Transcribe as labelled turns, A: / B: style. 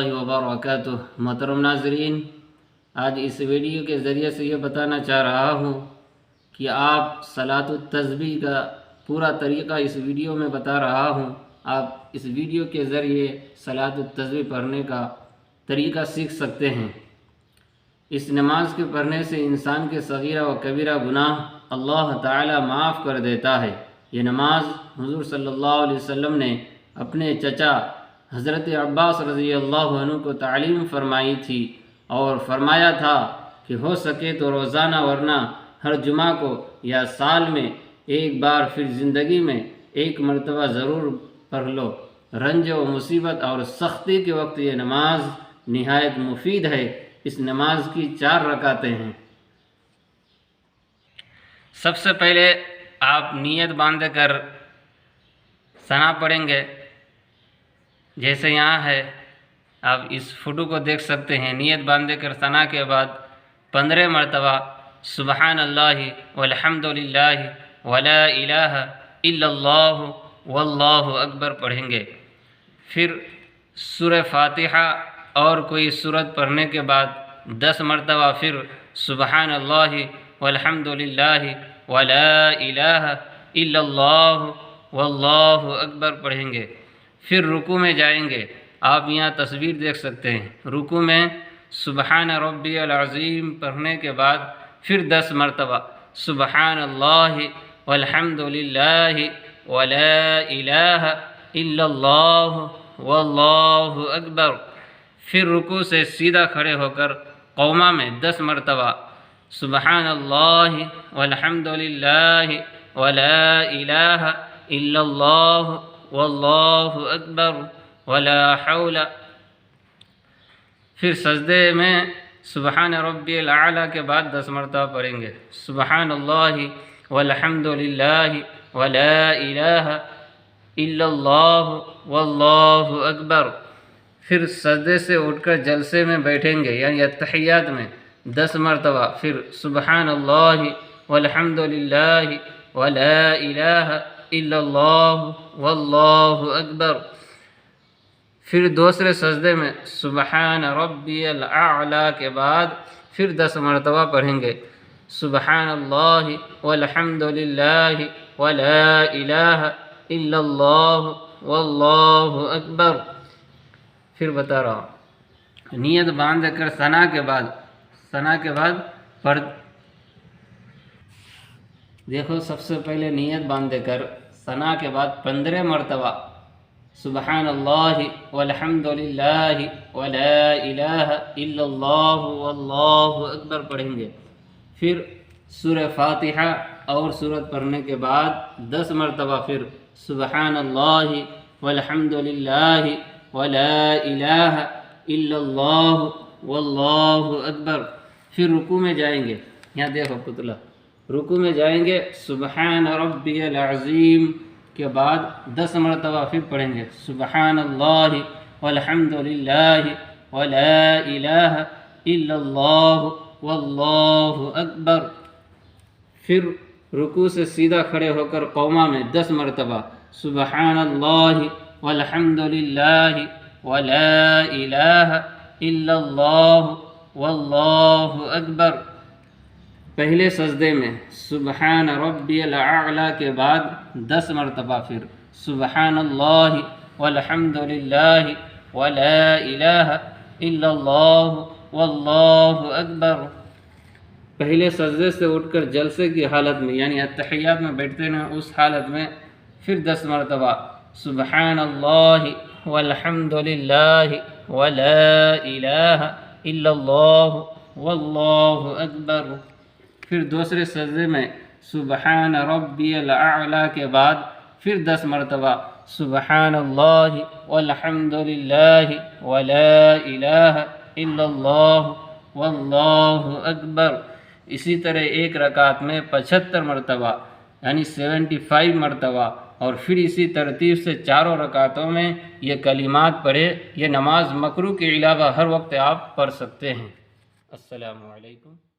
A: اللہ وبرکاتہ۔ محترم ناظرین، آج اس ویڈیو کے ذریعے سے یہ بتانا چاہ رہا ہوں کہ آپ صلاۃ التسبیح کا پورا طریقہ اس ویڈیو میں بتا رہا ہوں۔ آپ اس ویڈیو کے ذریعے صلاۃ التسبیح پڑھنے کا طریقہ سیکھ سکتے ہیں۔ اس نماز کے پڑھنے سے انسان کے صغیرہ و کبیرہ گناہ اللہ تعالی معاف کر دیتا ہے۔ یہ نماز حضور صلی اللہ علیہ وسلم نے اپنے چچا حضرت عباس رضی اللہ عنہ کو تعلیم فرمائی تھی اور فرمایا تھا کہ ہو سکے تو روزانہ ورنہ ہر جمعہ کو یا سال میں ایک بار پھر زندگی میں ایک مرتبہ ضرور پڑھ لو۔ رنج و مصیبت اور سختی کے وقت یہ نماز نہایت مفید ہے۔ اس نماز کی 4 رکعتیں ہیں۔ سب سے پہلے آپ نیت باندھ کر ثنا پڑھیں گے، جیسے یہاں ہے، آپ اس فوٹو کو دیکھ سکتے ہیں۔ نیت باندھ کر ثنا کے بعد 15 مرتبہ سبحان اللہ والحمد للہ ولا الہ الا اللہ واللہ اکبر پڑھیں گے۔ پھر سورہ فاتحہ اور کوئی سورت پڑھنے کے بعد 10 مرتبہ پھر سبحان اللہ والحمد للہ ولا الہ الا اللہ واللہ اکبر پڑھیں گے۔ پھر رکوع میں جائیں گے۔ آپ یہاں تصویر دیکھ سکتے ہیں۔ رکوع میں سبحان ربی العظیم پڑھنے کے بعد پھر 10 مرتبہ سبحان اللہ والحمد للہ ولا الہ الا اللہ واللہ اکبر۔ پھر رکوع سے سیدھا کھڑے ہو کر قومہ میں 10 مرتبہ سبحان اللہ والحمد للہ ولا الہ الا اللہ واللہ اکبر ولا حول۔ پھر سجدے میں سبحان ربی الاعلیٰ کے بعد 10 مرتبہ پڑھیں گے سبحان اللہ والحمد للہ ولا الہ الا اللہ واللہ اکبر۔ پھر سجدے سے اٹھ کر جلسے میں بیٹھیں گے، یعنی اتحیات میں 10 مرتبہ پھر سبحان اللہ والحمد للہ ولا الہ الا اللہ واللہ اکبر۔ پھر دوسرے سجدے میں سبحان ربی الاعلیٰ کے بعد پھر 10 مرتبہ پڑھیں گے سبحان اللہ والحمد للہ ولا الہ الا اللہ واللہ اکبر۔ پھر بتا رہا ہوں، نیت باندھ کر ثنا کے بعد دیکھو، سب سے پہلے نیت باندھ کر ثنا کے بعد 15 مرتبہ سبحان اللہ والحمد للہ ولا الہ الا اللہ واللہ اکبر پڑھیں گے۔ پھر سورہ فاتحہ اور سورت پڑھنے کے بعد 10 مرتبہ پھر سبحان اللہ والحمد للہ ولا الہ الا اللہ واللہ اکبر۔ پھر رکوع میں جائیں گے، یہاں دیکھو پتلا، رکوع میں جائیں گے سبحان ربی العظیم کے بعد 10 مرتبہ پھر پڑھیں گے سبحان اللہ والحمد للہ ولا الہ الا اللہ واللہ اکبر۔ پھر رکوع سے سیدھا کھڑے ہو کر قومہ میں 10 مرتبہ سبحان اللہ والحمد للہ ولا الہ الا اللہ واللہ اکبر۔ پہلے سجدے میں سبحان ربی الاعلیٰ کے بعد 10 مرتبہ پھر سبحان اللہ والحمد للہ ولا الہ الا اللہ واللہ اکبر۔ پہلے سجدے سے اٹھ کر جلسے کی حالت میں، یعنی اتحیات میں بیٹھتے ہیں، اس حالت میں پھر 10 مرتبہ سبحان اللہ والحمد للہ ولا الہ الا اللہ واللہ اکبر۔ پھر دوسرے سجدے میں سبحان ربی الاعلیٰ کے بعد پھر 10 مرتبہ سبحان اللہ والحمد للہ ولا الہ الا اللہ واللہ اکبر۔ اسی طرح ایک رکعت میں 75 مرتبہ یعنی 75 مرتبہ، اور پھر اسی ترتیب سے 4 رکعتوں میں یہ کلمات پڑھے۔ یہ نماز مکروہ کے علاوہ ہر وقت آپ پڑھ سکتے ہیں۔ السلام علیکم۔